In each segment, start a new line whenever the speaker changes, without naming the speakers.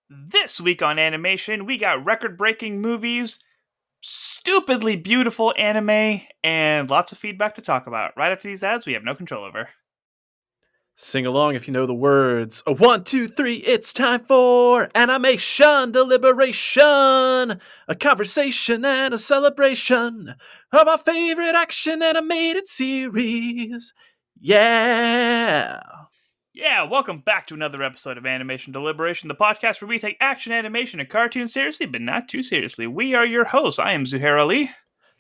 This week on animation, we got record-breaking movies, stupidly beautiful anime, and lots of feedback to talk about. Right after these ads, we have no control over.
Sing along if you know the words. A 1, 2, 3, it's time for animation deliberation. A conversation and a celebration of our favorite action animated series. Yeah.
Yeah, welcome back to another episode of Animation Deliberation, the podcast where we take action, animation, and cartoons seriously, but not too seriously. We are your hosts. I am Zuhair Ali.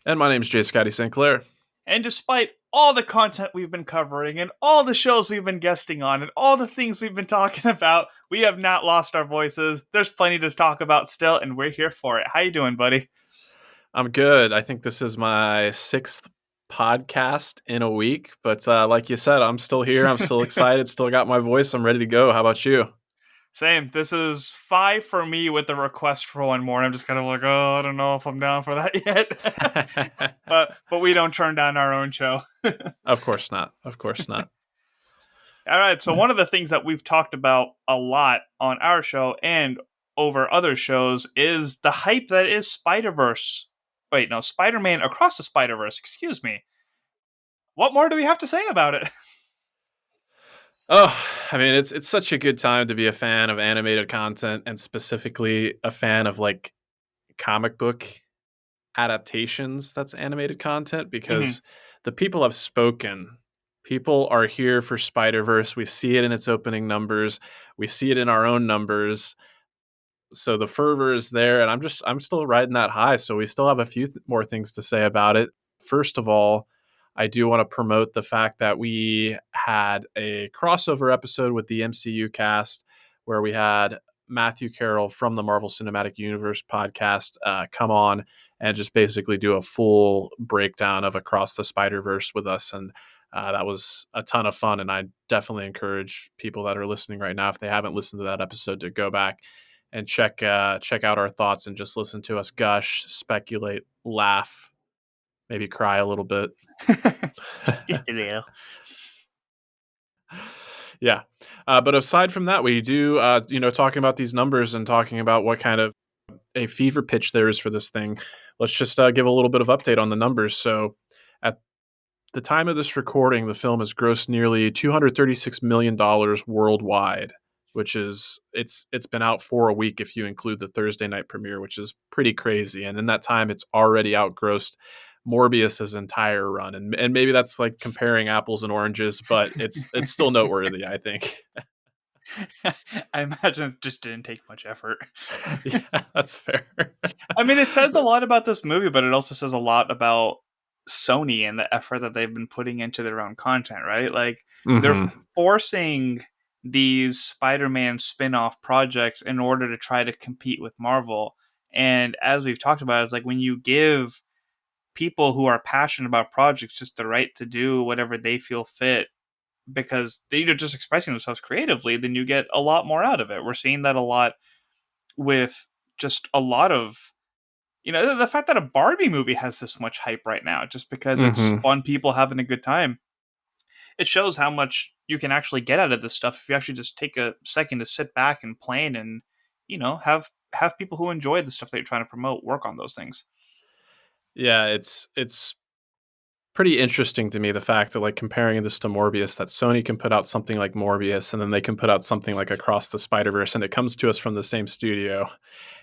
And my name's J. Scotty St. Clair.
And despite all the content we've been covering, and all the shows we've been guesting on, and all the things we've been talking about, we have not lost our voices. There's plenty to talk about still, and we're here for it. How you doing, buddy?
I'm good. I think this is my 6th podcast in a week, but like you said, I'm still here. I'm still excited. Still got my voice. I'm ready to go. How about you?
Same. This is 5 for me with the request for one more. I'm just kind of like, oh, I don't know if I'm down for that yet. but we don't turn down our own show.
Of course not. Of course not.
All right. So one of the things that we've talked about a lot on our show and over other shows is the hype that is Spider-Verse. Wait, no, Spider-Man Across the Spider-Verse. Excuse me. What more do we have to say about it?
Oh, I mean, it's such a good time to be a fan of animated content and specifically a fan of like comic book adaptations that's animated content because the people have spoken. People are here for Spider-Verse. We see it in its opening numbers. We see it in our own numbers. So the fervor is there, and I'm still riding that high. So we still have a few more things to say about it. First of all, I do want to promote the fact that we had a crossover episode with the MCU cast where we had Matthew Carroll from the Marvel Cinematic Universe podcast come on and just basically do a full breakdown of Across the Spider-Verse with us. And that was a ton of fun. And I definitely encourage people that are listening right now, if they haven't listened to that episode, to go back and check out our thoughts and just listen to us gush, speculate, laugh, maybe cry a little bit.
Just a little.
Yeah. But aside from that, we do, talking about these numbers and talking about what kind of a fever pitch there is for this thing. Let's just give a little bit of update on the numbers. So at the time of this recording, the film has grossed nearly $236 million worldwide, which is it's been out for a week if you include the Thursday night premiere, which is pretty crazy. And in that time, it's already outgrossed Morbius's entire run. And maybe that's like comparing apples and oranges, but it's still noteworthy, I think.
I imagine it just didn't take much effort.
Yeah, that's fair.
I mean, it says a lot about this movie, but it also says a lot about Sony and the effort that they've been putting into their own content, right? Like, they're forcing these Spider-Man spin-off projects in order to try to compete with Marvel. And as we've talked about, it's like when you give people who are passionate about projects just the right to do whatever they feel fit because they're just expressing themselves creatively, then you get a lot more out of it. We're seeing that a lot with just a lot of, the fact that a Barbie movie has this much hype right now, just because it's fun people having a good time. It shows how much you can actually get out of this stuff if you actually just take a second to sit back and plan and, have people who enjoy the stuff that you're trying to promote work on those things.
Yeah, it's pretty interesting to me, the fact that, like, comparing this to Morbius, that Sony can put out something like Morbius and then they can put out something like Across the Spider-Verse and it comes to us from the same studio.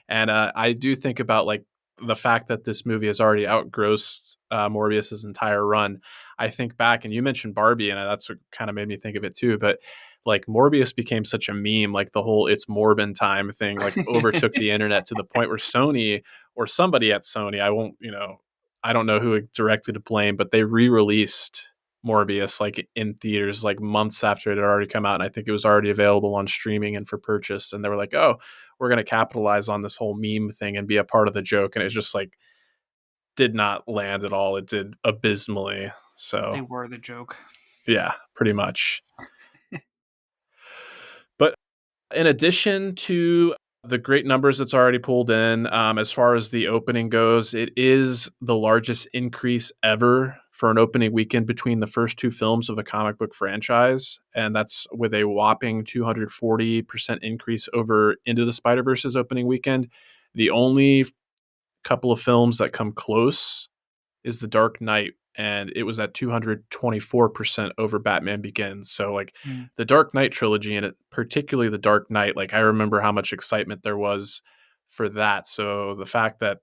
And I do think about, like, the fact that this movie has already outgrossed Morbius's entire run. I think back, and you mentioned Barbie, and that's what kind of made me think of it too, but like Morbius became such a meme, like the whole "it's Morbin time" thing, like overtook the internet to the point where Sony, or somebody at Sony, I don't know who directly to blame, but they re-released Morbius like in theaters like months after it had already come out, and I think it was already available on streaming and for purchase. And they were like, "Oh, we're going to capitalize on this whole meme thing and be a part of the joke," and it just like did not land at all. It did abysmally. So
They were the joke.
yeah, pretty much. But in addition to the great numbers it's already pulled in, as far as the opening goes, it is the largest increase ever for an opening weekend between the first two films of a comic book franchise, and that's with a whopping 240% increase over Into the Spider-Verse's opening weekend. The only couple of films that come close is The Dark Knight, and it was at 224% over Batman Begins. So like
Mm.
the Dark Knight trilogy, and particularly The Dark Knight, like I remember how much excitement there was for that. So the fact that,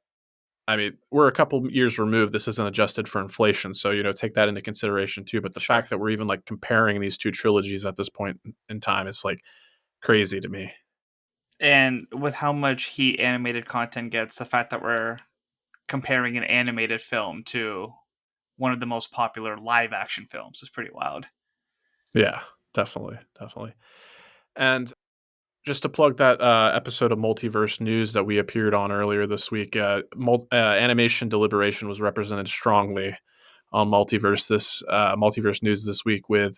I mean, we're a couple years removed. This isn't adjusted for inflation, so take that into consideration too. But the
Sure.
fact that we're even like comparing these two trilogies at this point in time is like crazy to me.
And with how much heat animated content gets, the fact that we're comparing an animated film to one of the most popular live action films is pretty wild.
Yeah, definitely, definitely. And just to plug that episode of Multiverse News that we appeared on earlier this week, Animation Deliberation was represented strongly on Multiverse News this week with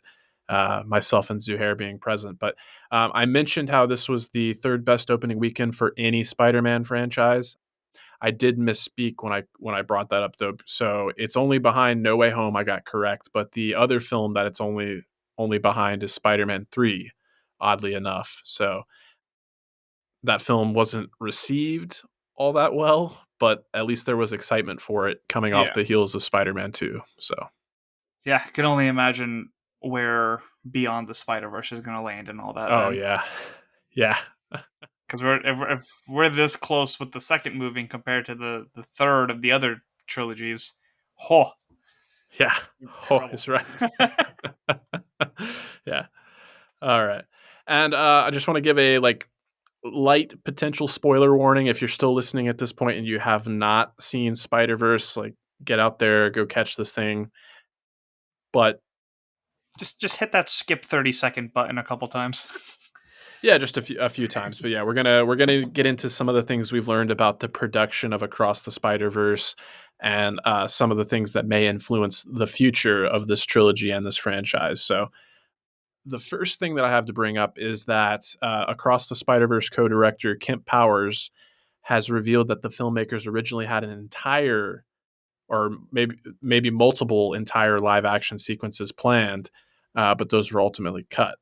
myself and Zuhair being present. But I mentioned how this was the third best opening weekend for any Spider-Man franchise. I did misspeak when I brought that up though. So it's only behind No Way Home. I got correct, but the other film that it's only behind is Spider-Man 3, oddly enough. So that film wasn't received all that well, but at least there was excitement for it coming off
Yeah.
the heels of Spider-Man 2. So
Yeah, I can only imagine where Beyond the Spider Verse is going to land and all that.
oh
Then,
yeah. Yeah.
because if we're this close with the second movie compared to the third of the other trilogies, oh,
Yeah. Oh,
trouble.
he's right. Yeah. All right. And I just want to give a like light potential spoiler warning if you're still listening at this point and you have not seen Spider-Verse, like get out there, go catch this thing. But
Just hit that skip 30-second button a couple times.
yeah, just a few times. But yeah, we're gonna get into some of the things we've learned about the production of Across the Spider-Verse and some of the things that may influence the future of this trilogy and this franchise. So the first thing that I have to bring up is that Across the Spider-Verse co-director Kemp Powers has revealed that the filmmakers originally had an entire, or maybe multiple entire live action sequences planned, but those were ultimately cut.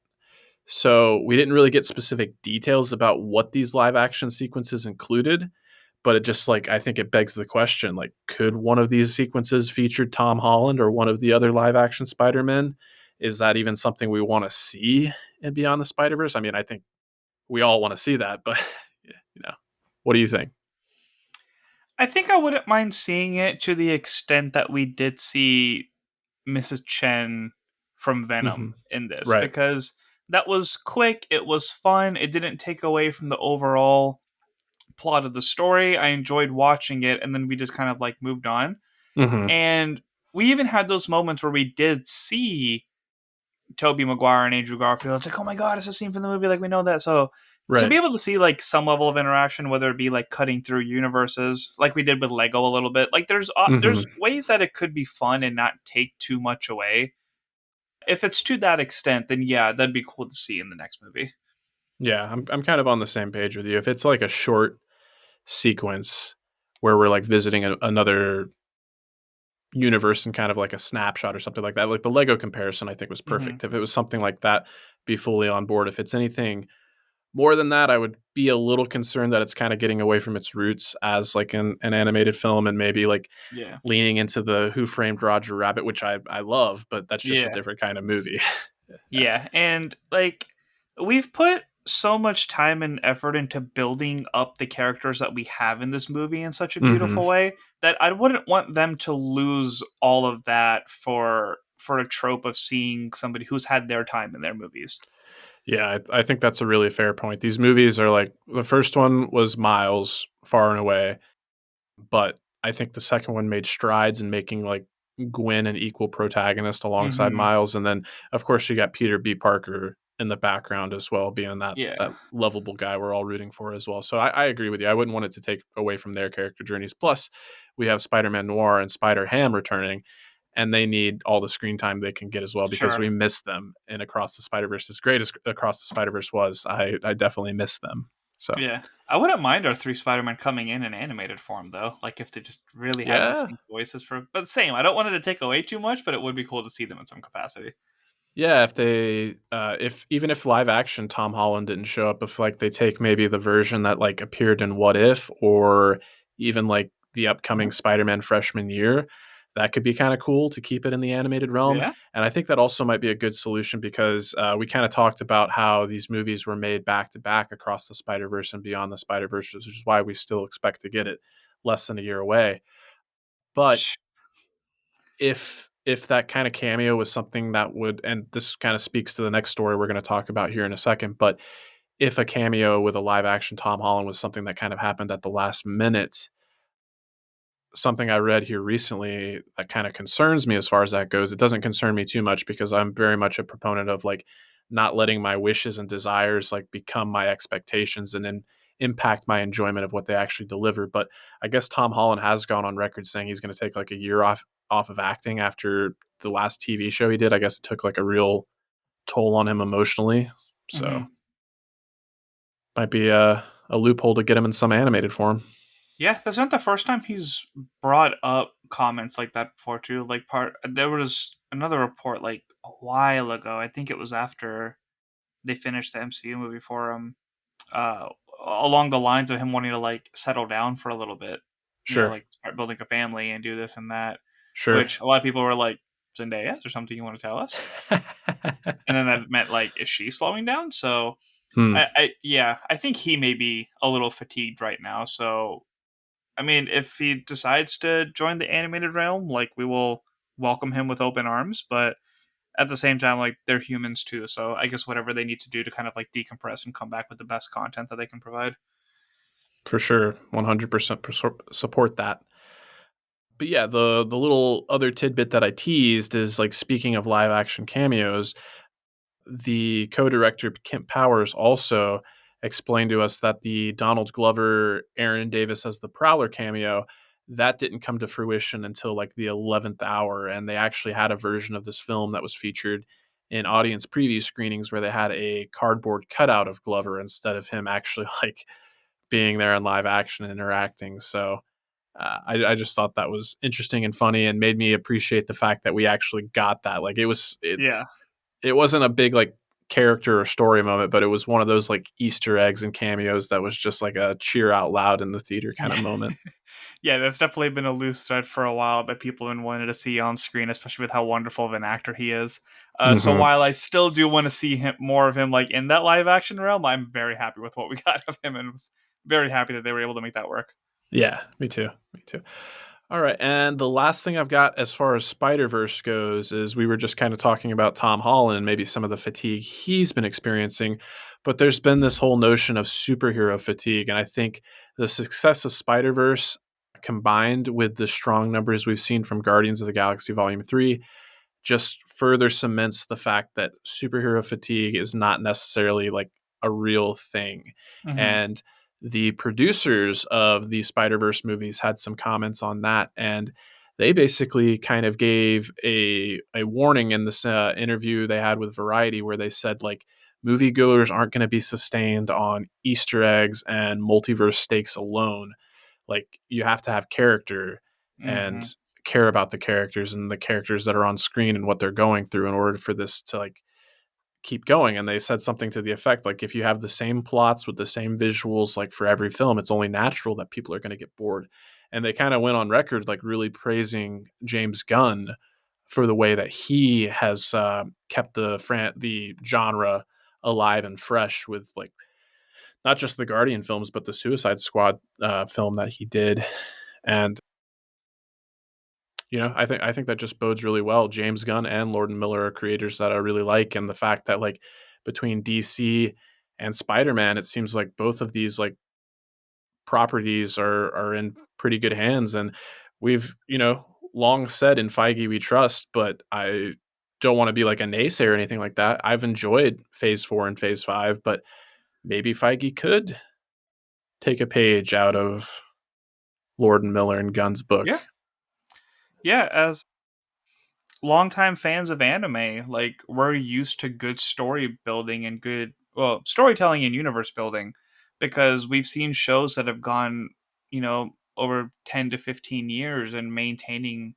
So we didn't really get specific details about what these live action sequences included, but it just like I think it begs the question, like could one of these sequences feature Tom Holland or one of the other live action Spider-Men? Is that even something we want to see in Beyond the Spider-Verse? I mean, I think we all want to see that, but what do you think?
I think I wouldn't mind seeing it to the extent that we did see Mrs. Chen from
Mm-hmm.
Venom in this,
Right.
because that was quick, it was fun, it didn't take away from the overall plot of the story. I enjoyed watching it, and then we just kind of like moved on.
Mm-hmm.
And we even had those moments where we did see Tobey Maguire and Andrew Garfield. It's like, oh my god, it's a scene from the movie, like we know that. So to be
Right.
able to see like some level of interaction, whether it be like cutting through universes, like we did with Lego a little bit, like
Mm-hmm.
there's ways that it could be fun and not take too much away. If it's to that extent, then yeah, that'd be cool to see in the next movie.
Yeah, I'm kind of on the same page with you. If it's like a short sequence where we're like visiting another universe and kind of like a snapshot or something like that. Like the Lego comparison, I think was
Mm-hmm.
perfect. If it was something like that, be fully on board. If it's anything more than that, I would be a little concerned that it's kind of getting away from its roots as like an animated film and maybe like
Yeah.
leaning into the Who Framed Roger Rabbit, which I love, but that's just a
Yeah.
different kind of movie. Yeah.
Yeah, and like we've put so much time and effort into building up the characters that we have in this movie in such a
Hmm.
beautiful way that I wouldn't want them to lose all of that for a trope of seeing somebody who's had their time in their movies.
Yeah, I think that's a really fair point. These movies are like the first one was Miles far and away, but I think the second one made strides in making like Gwen an equal protagonist alongside
Mhm.
Miles, and then of course you got Peter B. Parker in the background as well, being that
Yeah.
lovable guy we're all rooting for as well. So I agree with you. I wouldn't want it to take away from their character journeys. Plus, we have Spider-Man Noir and Spider Ham returning, and they need all the screen time they can get as well because
Sure.
we miss them in Across the Spider Verse. As great as Across the Spider Verse was, I definitely miss them. So
Yeah. I wouldn't mind our three Spider-Man coming in animated form though. Like if they just really had
yeah,
distinct voices for but same, I don't want it to take away too much, but it would be cool to see them in some capacity.
yeah. If they, if even if live action Tom Holland didn't show up, if like they take maybe the version that like appeared in What If, or even like the upcoming Spider-Man freshman year, that could be kind of cool to keep it in the animated realm.
Yeah.
And I think that also might be a good solution because we kind of talked about how these movies were made back to back across the Spider Verse and beyond the Spider Verse, which is why we still expect to get it less than a year away. But if that kind of cameo was something that would, and this kind of speaks to the next story we're going to talk about here in a second, but if a cameo with a live action Tom Holland was something that kind of happened at the last minute, something I read here recently that kind of concerns me as far as that goes. It doesn't concern me too much because I'm very much a proponent of like not letting my wishes and desires like become my expectations and then impact my enjoyment of what they actually deliver. But I guess Tom Holland has gone on record saying he's going to take like a year off of acting after the last TV show he did. I guess it took like a real toll on him emotionally. So
Hmm.
might be a loophole to get him in some animated form.
Yeah, that's not the first time he's brought up comments like that before too. Like part there was another report like a while ago. I think it was after they finished the MCU movie for him. Uh, Along the lines of him wanting to like settle down for a little bit,
Sure,
like start building a family and do this and that.
sure.
Which a lot of people were like, Zendaya, is there something you want to tell us? And then that meant like, is she slowing down? So
Hmm.
yeah, I think he may be a little fatigued right now. So I mean, if he decides to join the animated realm, like we will welcome him with open arms. But at the same time, like they're humans too. So I guess whatever they need to do to kind of like decompress and come back with the best content that they can provide.
For sure, 100% support that. But yeah, the little other tidbit that I teased is like speaking of live action cameos, the co-director Kent Powers also explained to us that the Donald Glover, Aaron Davis as the Prowler cameo that didn't come to fruition until like the 11th hour, and they actually had a version of this film that was featured in audience preview screenings where they had a cardboard cutout of Glover instead of him actually like being there in live action and interacting. So I just thought that was interesting and funny, and made me appreciate the fact that we actually got that. Like
Yeah.
it wasn't a big like character or story moment, but it was one of those like Easter eggs and cameos that was just like a cheer out loud in the theater kind of
Yeah.
moment.
Yeah, that's definitely been a loose thread for a while that people have been wanting to see on screen, especially with how wonderful of an actor he is. So
Hmm.
while I still do want to see him more of him like in that live action realm, I'm very happy with what we got of him and was very happy that they were able to make that work.
Yeah, me too. Me too. All right, and the last thing I've got as far as Spider Verse goes is we were just kind of talking about Tom Holland and maybe some of the fatigue he's been experiencing, but there's been this whole notion of superhero fatigue, and I think the success of Spider Verse combined with the strong numbers we've seen from Guardians of the Galaxy Volume 3 just further cements the fact that superhero fatigue is not necessarily like a real thing.
Hmm.
And the producers of the Spider-Verse movies had some comments on that, and they basically kind of gave a warning in this interview they had with Variety where they said like moviegoers aren't going to be sustained on Easter eggs and multiverse stakes alone. Like you have to have character and
Hmm.
care about the characters and the characters that are on screen and what they're going through in order for this to like keep going. And they said something to the effect like if you have the same plots with the same visuals like for every film, it's only natural that people are going to get bored. And they kind of went on record like really praising James Gunn for the way that he has kept the genre alive and fresh with like not just the Guardian films but the Suicide Squad film that he did. And I think that just bodes really well. James Gunn and Lord and Miller are creators that I really like, and the fact that like between DC and Spider Man, it seems like both of these like properties are in pretty good hands. And we've long said in Feige we trust, but I don't want to be like a naysayer or anything like that. I've enjoyed Phase 4 and Phase 5, but maybe Feige could take a page out of Lord and Miller and Gunn's book.
Yeah. Yeah. As longtime fans of anime, like we're used to good story building and good, well, storytelling and universe building. because we've seen shows that have gone, over 10 to 15 years and maintaining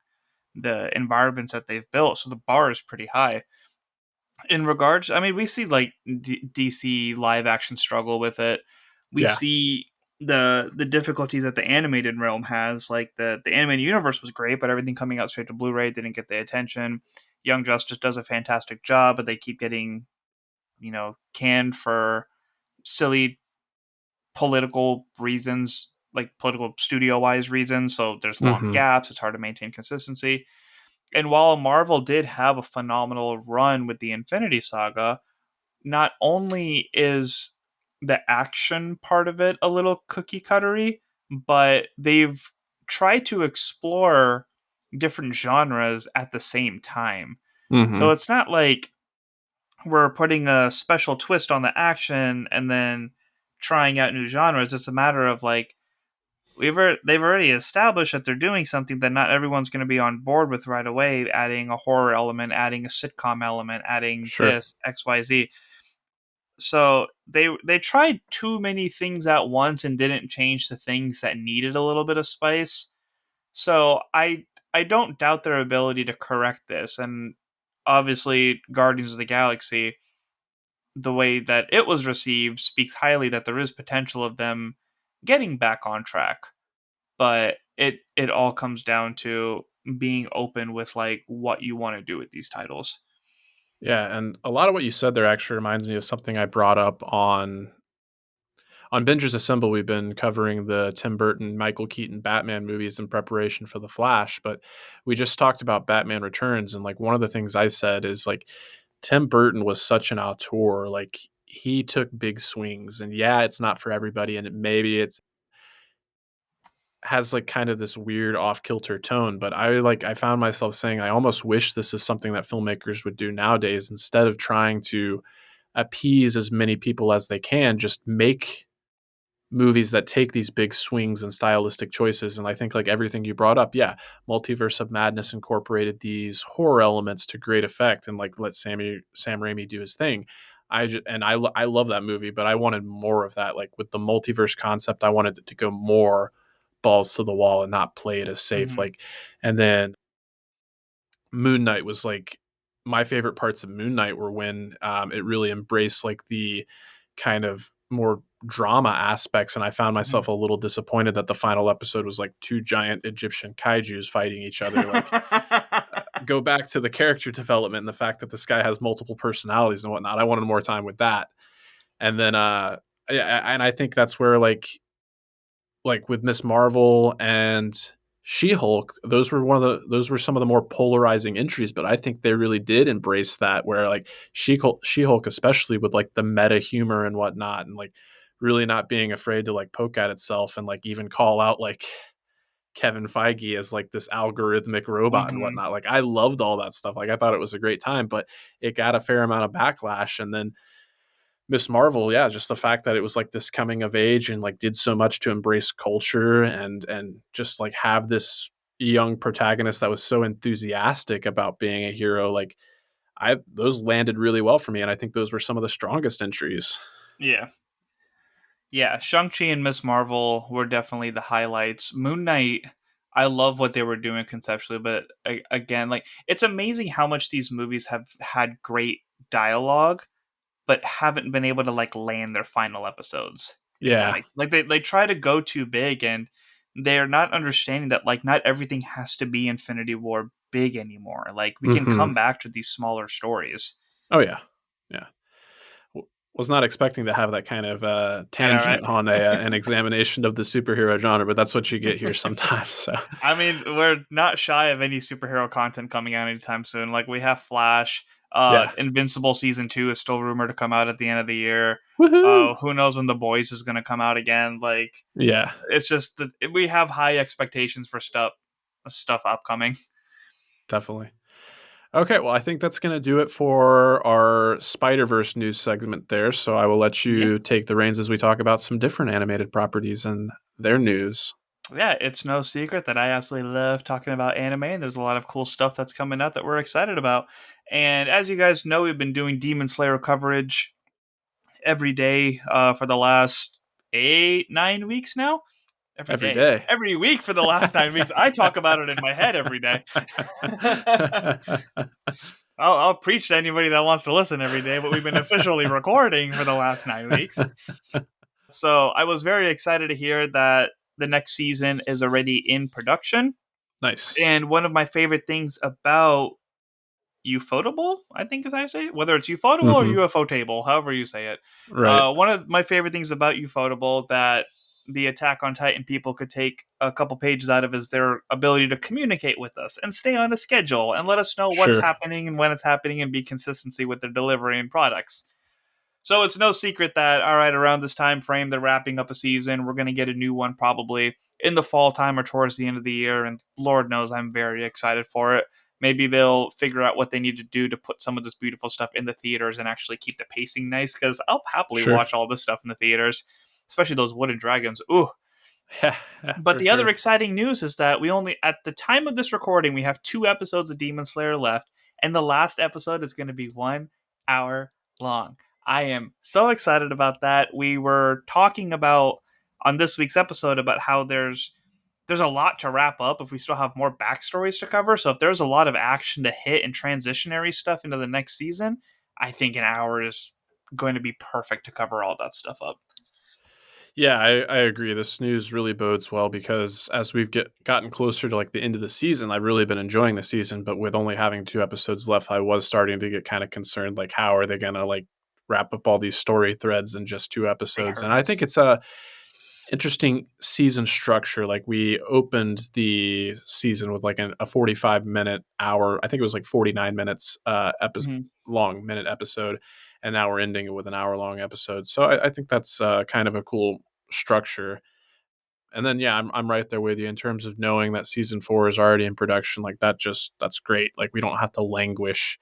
the environments that they've built. So the bar is pretty high. In regards, I mean, we see like DC live action struggle with it. We
Yeah.
see the difficulties that the animated realm has. Like the animated universe was great, but everything coming out straight to Blu-ray didn't get the attention. Young Justice does a fantastic job, but they keep getting, canned for silly political reasons, like political studio wise reasons. So there's long
Mm-hmm.
gaps. It's hard to maintain consistency. And while Marvel did have a phenomenal run with the Infinity Saga, not only is the action part of it a little cookie cuttery, but they've tried to explore different genres at the same time. So
Mm-hmm.
it's not like we're putting a special twist on the action and then trying out new genres. It's a matter of like they've already established that they're doing something that not everyone's going to be on board with right away, adding a horror element, adding a sitcom element, adding
Sure.
this XYZ. So they tried too many things at once and didn't change the things that needed a little bit of spice. So I don't doubt their ability to correct this. And obviously Guardians of the Galaxy, the way that it was received speaks highly that there is potential of them getting back on track. But it all comes down to being open with like what you want to do with these titles.
Yeah, and a lot of what you said there actually reminds me of something I brought up on Bingers Assemble. We've been covering the Tim Burton, Michael Keaton Batman movies in preparation for The Flash, but we just talked about Batman Returns, and like one of the things I said is like Tim Burton was such an auteur. Like he took big swings, and yeah, it's not for everybody, and maybe it has like kind of this weird off kilter tone. But I found myself saying I almost wish this is something that filmmakers would do nowadays instead of trying to appease as many people as they can. Just make movies that take these big swings and stylistic choices. And I think like everything you brought up, yeah, Multiverse of Madness incorporated these horror elements to great effect, and like let Sam Raimi do his thing. I love that movie, but I wanted more of that. Like with the multiverse concept, I wanted it to go more balls to the wall and not play it as safe.
Mm-hmm.
Like, and then Moon Knight was like my favorite parts of Moon Knight were when it really embraced like the kind of more drama aspects, and I found myself a little disappointed that the final episode was like two giant Egyptian kaijus fighting each other. Like, go back to the character development and the fact that this guy has multiple personalities and whatnot. I wanted more time with that, and then yeah, and I think that's where like with Miss Marvel and She-Hulk, those were some of the more polarizing entries, but I think they really did embrace that where like She-Hulk especially with like the meta humor and whatnot, and like really not being afraid to like poke at itself and like even call out like Kevin Feige as like this algorithmic robot and
Mm-hmm.
whatnot. Like I loved all that stuff. Like I thought it was a great time, but it got a fair amount of backlash. And then Miss Marvel, yeah, just the fact that it was like this coming of age and like did so much to embrace culture and just like have this young protagonist that was so enthusiastic about being a hero. Like I those landed really well for me, and I think those were some of the strongest entries.
Yeah. Yeah, Shang-Chi and Miss Marvel were definitely the highlights. Moon Knight, I love what they were doing conceptually, but again, like it's amazing how much these movies have had great dialogue, but haven't been able to like land their final episodes. If that
Yeah.
makes like they try to go too big and they're not understanding that like not everything has to be Infinity War big anymore. Like we can
Hmm.
come back to these smaller stories.
Oh yeah. Yeah. Was not expecting to have that kind of
I know, right?
tangent on an examination of the superhero genre, but that's what you get here sometimes. So
I mean, we're not shy of any superhero content coming out anytime soon. Like we have Flash,
yeah.
Invincible season 2 is still rumored to come out at the end of the year.
Woohoo!
Who knows when The Boys is going to come out again? Like
Yeah,
it's just that we have high expectations for stuff upcoming.
definitely. Okay, well, I think that's going to do it for our Spider Verse news segment there. So I will let
Yeah.
you take the reins as we talk about some different animated properties and their news.
Yeah, it's no secret that I absolutely love talking about anime, and there's a lot of cool stuff that's coming out that we're excited about. And as you guys know, we've been doing Demon Slayer coverage every day for the last 8-9 weeks now.
Every day.
Every week for the last 9 weeks. I talk about it in my head every day. I'll preach to anybody that wants to listen every day, but we've been officially recording for the last 9 weeks. So I was very excited to hear that the next season is already in production.
Nice.
And one of my favorite things about Ufotable, I think is how you say it, whether it's Ufotable or UFO Table, however you say it.
Right.
One of my favorite things about Ufotable that the Attack on Titan people could take a couple pages out of is their ability to communicate with us and stay on a schedule and let us know what's
Sure.
happening and when it's happening and be consistency with their delivery and products. So it's no secret that, all right, around this time frame, they're wrapping up a season. We're going to get a new one probably in the fall time or towards the end of the year. And Lord knows I'm very excited for it. Maybe they'll figure out what they need to do to put some of this beautiful stuff in the theaters and actually keep the pacing nice, because I'll happily
Sure.
watch all this stuff in the theaters, especially those wooden dragons. Ooh.
Yeah,
But the other exciting news is that we only, at the time of this recording, we have 2 episodes of Demon Slayer left, and the last episode is going to be 1 hour long. I am so excited about that. We were talking about on this week's episode about how there's a lot to wrap up if we still have more backstories to cover. So if there's a lot of action to hit and transitionary stuff into the next season, I think an hour is going to be perfect to cover all that stuff up.
Yeah, I agree. This news really bodes well because as we've gotten closer to like the end of the season, I've really been enjoying the season. But with only having 2 episodes left, I was starting to get kind of concerned. Like, how are they gonna like wrap up all these story threads in just 2
They
episodes?
hurt
And I
us.
think it's a interesting season structure. Like, we opened the season with like a 45-minute hour. I think it was like 49 minutes long minute episode, and now we're ending it with an hour long episode. So I think that's kind of a cool structure. And then yeah, I'm right there with you in terms of knowing that season 4 is already in production. Like, that's great. Like, we don't have to languish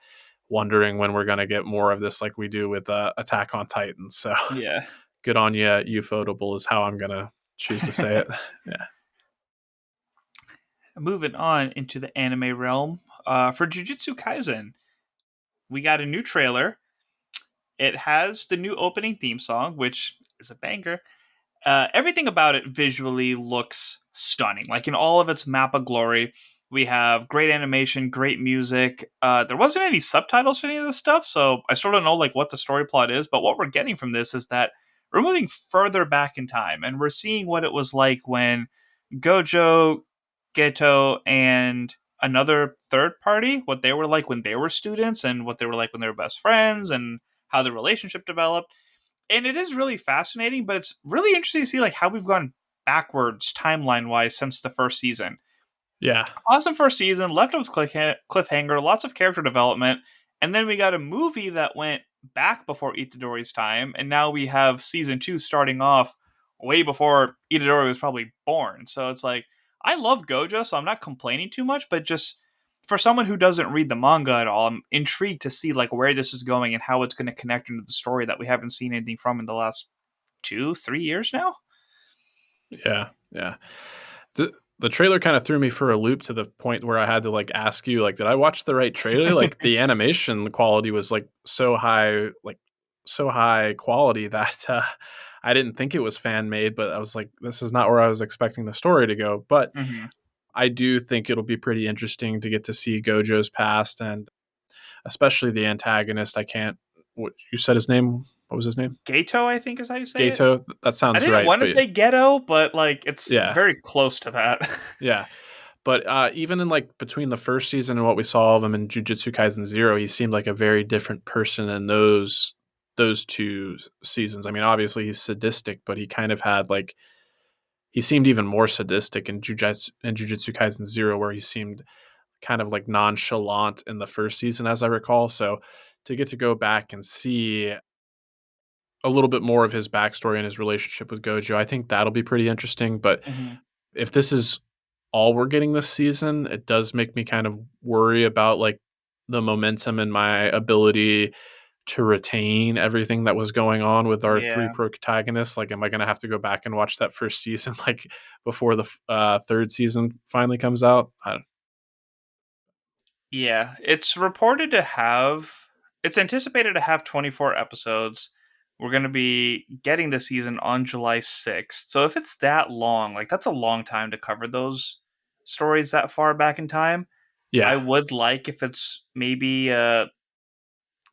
wondering when we're gonna get more of this like we do with Attack on Titan. So
Yeah.
good on you, Ufotable is how I'm gonna choose to say it. Yeah.
Moving on into the anime realm, for Jujutsu Kaisen, we got a new trailer. It has the new opening theme song, which is a banger. Everything about it visually looks stunning, like in all of its map of glory. We have great animation, great music. There wasn't any subtitles for any of this stuff, so I still don't know like what the story plot is. But what we're getting from this is that we're moving further back in time, and we're seeing what it was like when Gojo, Geto, and another third party, what they were like when they were students, and what they were like when they were best friends, and how the relationship developed. And it is really fascinating, but it's really interesting to see like how we've gone backwards timeline wise since the first season.
Yeah.
Awesome first season, left us cliffhanger, lots of character development, and then we got a movie that went back before Itadori's time, and now we have season 2 starting off way before Itadori was probably born. So it's like, I love Gojo, so I'm not complaining too much, but just for someone who doesn't read the manga at all, I'm intrigued to see like where this is going and how it's going to connect into the story that we haven't seen anything from in the last 2-3 years now.
Yeah. Yeah. The trailer kind of threw me for a loop to the point where I had to like ask you, like, did I watch the right trailer? Like, the animation quality was like so high quality that I didn't think it was fan made, but I was like, this is not where I was expecting the story to go. But
Mm-hmm.
I do think it'll be pretty interesting to get to see Gojo's past, and especially the antagonist. I can't. What you said his name? What was his name?
Gato, I think is how you say it.
Gato. That
I
sounds
didn't
right.
want to
But
say ghetto, but like it's
yeah,
very close to that.
yeah. But even in like between the first season and what we saw of him in Jujutsu Kaisen 0, he seemed like a very different person in those 2 seasons. I mean, obviously he's sadistic, but he kind of had like he seemed even more sadistic in Jujutsu Kaisen 0, where he seemed kind of like nonchalant in the first season, as I recall. So to get to go back and see a little bit more of his backstory and his relationship with Gojo, I think that'll be pretty interesting. But
Mm-hmm.
if this is all we're getting this season, it does make me kind of worry about like the momentum and my ability to retain everything that was going on with our 3
Yeah.
protagonists. Like, am I going to have to go back and watch that first season like before the third season finally comes out?
Yeah. It's anticipated to have 24 episodes we're going to be getting the season on July 6th. So if it's that long, like that's a long time to cover those stories that far back in time. I
Yeah.
would like if it's maybe a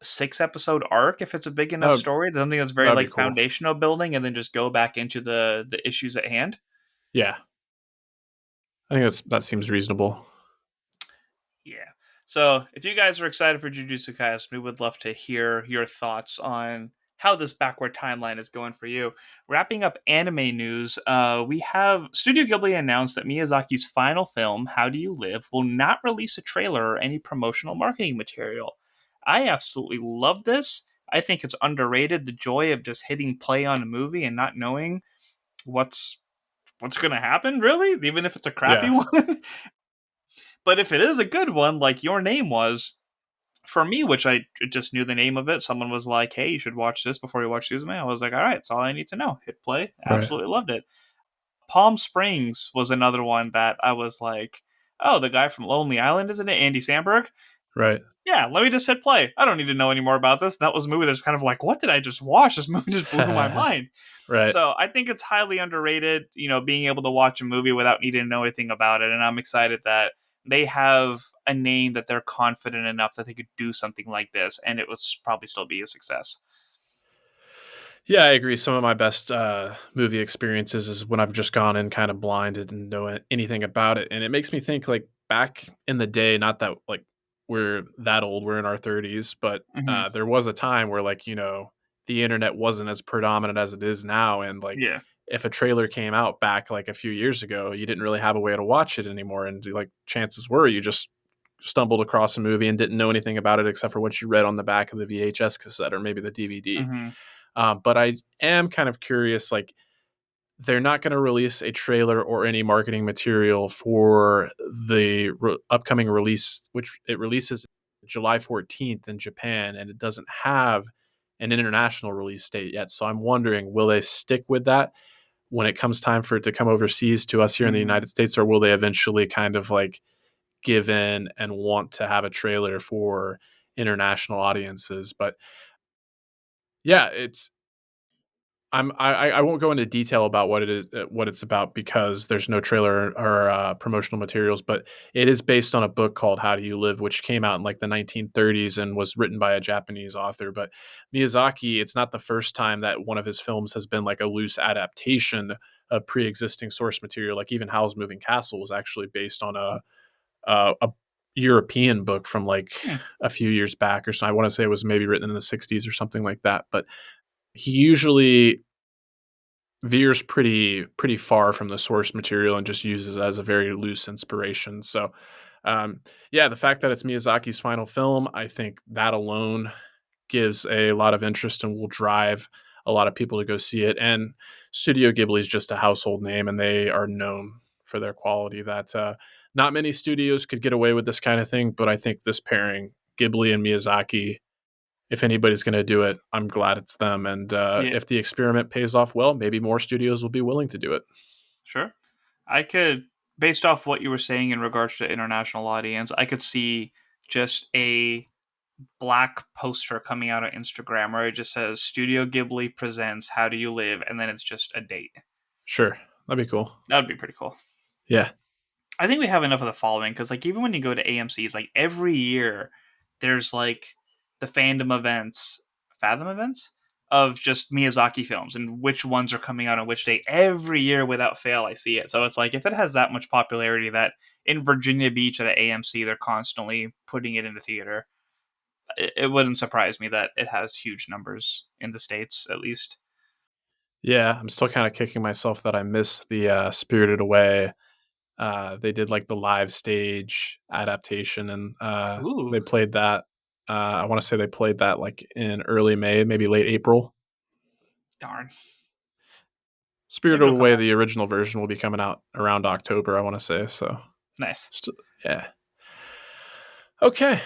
6 episode arc if it's a big enough
Oh,
story, something that's very
that'd be
like
cool.
foundational building, and then just go back into the issues at hand.
Yeah. I think that seems reasonable.
Yeah. So if you guys are excited for Jujutsu Kaisen, we would love to hear your thoughts on how this backward timeline is going for you. Wrapping up anime news, we have Studio Ghibli announced that Miyazaki's final film, How Do You Live, will not release a trailer or any promotional marketing material. I absolutely love this. I think it's underrated, the joy of just hitting play on a movie and not knowing what's going to happen, really, even if it's a crappy
Yeah.
one. But if it is a good one, like Your Name was, for me, which I just knew the name of it, someone was like, "Hey, you should watch this before you watch Suzume." I was like, "All right, that's all I need to know." Hit play,
Right.
absolutely loved it. Palm Springs was another one that I was like, "Oh, the guy from Lonely Island, isn't it? Andy Samberg."
Right.
Yeah, let me just hit play. I don't need to know any more about this. That was a movie that's kind of like, what did I just watch? This movie just blew my mind.
Right.
So I think it's highly underrated, being able to watch a movie without needing to know anything about it. And I'm excited that they have a name that they're confident enough that they could do something like this, and it would probably still be a success.
Yeah, I agree. Some of my best movie experiences is when I've just gone in kind of blinded and know anything about it, and it makes me think like back in the day. Not that like we're that old; we're in our 30s, but
Hmm.
there was a time where the internet wasn't as predominant as it is now, and like
Yeah.
if a trailer came out back like a few years ago, you didn't really have a way to watch it anymore, and like chances were you just stumbled across a movie and didn't know anything about it except for what you read on the back of the VHS cassette or maybe the DVD.
Hmm.
But I am kind of curious, like they're not going to release a trailer or any marketing material for the upcoming release, which it releases July 14th in Japan, and it doesn't have an international release date yet. So I'm wondering, will they stick with that when it comes time for it to come overseas to us here in the
Hmm.
United States, or will they eventually kind of like give in and want to have a trailer for international audiences? But yeah, I won't go into detail about what it is, what it's about, because there's no trailer or promotional materials. But it is based on a book called How Do You Live, which came out in like the 1930s and was written by a Japanese author. But Miyazaki, it's not the first time that one of his films has been like a loose adaptation of pre-existing source material. Like even Howl's Moving Castle was actually based on a European book from like
Hmm.
a few years back or so. I want to say it was maybe written in the 60s or something like that. But he usually veers pretty far from the source material and just uses it as a very loose inspiration. So, yeah, the fact that it's Miyazaki's final film, I think that alone gives a lot of interest and will drive a lot of people to go see it. And Studio Ghibli is just a household name, and they are known for their quality. That not many studios could get away with this kind of thing, but I think this pairing, Ghibli and Miyazaki, if anybody's going to do it, I'm glad it's them. And
Yeah.
if the experiment pays off well, maybe more studios will be willing to do it.
Sure. I could, based off what you were saying in regards to international audience, I could see just a black poster coming out on Instagram where it just says Studio Ghibli presents How Do You Live, and then it's just a date.
Sure, that'd be cool.
That would be pretty cool.
Yeah,
I think we have enough of the following because, like, even when you go to AMC's, like every year, there's like the Fathom events of just Miyazaki films and which ones are coming out on which day. Every year, without fail, I see it. So it's like if it has that much popularity that in Virginia Beach at the AMC, they're constantly putting it into theater. It wouldn't surprise me that it has huge numbers in the States, at least.
yeah. I'm still kind of kicking myself that I missed the Spirited Away. They did like the live stage adaptation, and they
Ooh,
played that. I want to say they played that like in early May, maybe late April.
darn.
Spirited
Maybe it'll come
Away,
back.
the original version, will be coming out around October, I want to say. So,
Nice.
yeah. Okay.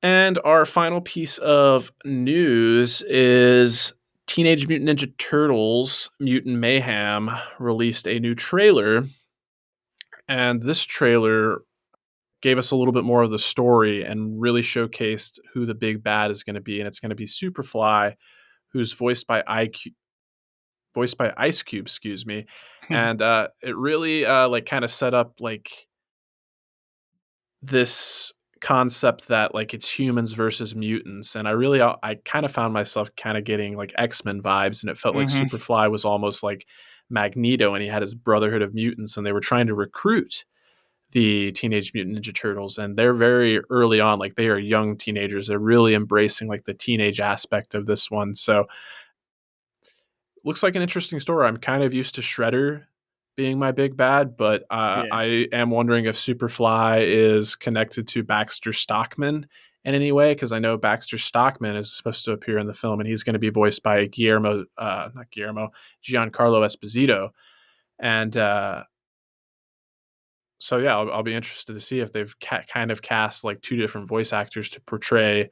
And our final piece of news is Teenage Mutant Ninja Turtles Mutant Mayhem released a new trailer. And this trailer gave us a little bit more of the story and really showcased who the big bad is going to be. And it's going to be Superfly, who's voiced by Ice Cube, excuse me, and it really like kind of set up like this concept that like it's humans versus mutants, and I kind of found myself kind of getting like X-Men vibes, and it felt like
Hmm.
Superfly was almost like Magneto, and he had his Brotherhood of Mutants, and they were trying to recruit the Teenage Mutant Ninja Turtles, and they're very early on, like they are young teenagers. They're really embracing like the teenage aspect of this one. So looks like an interesting story. I'm kind of used to Shredder being my big bad, but
Yeah.
I am wondering if Superfly is connected to Baxter Stockman in any way, because I know Baxter Stockman is supposed to appear in the film, and he's going to be voiced by Giancarlo Esposito. And so yeah, I'll be interested to see if they've kind of cast like two different voice actors to portray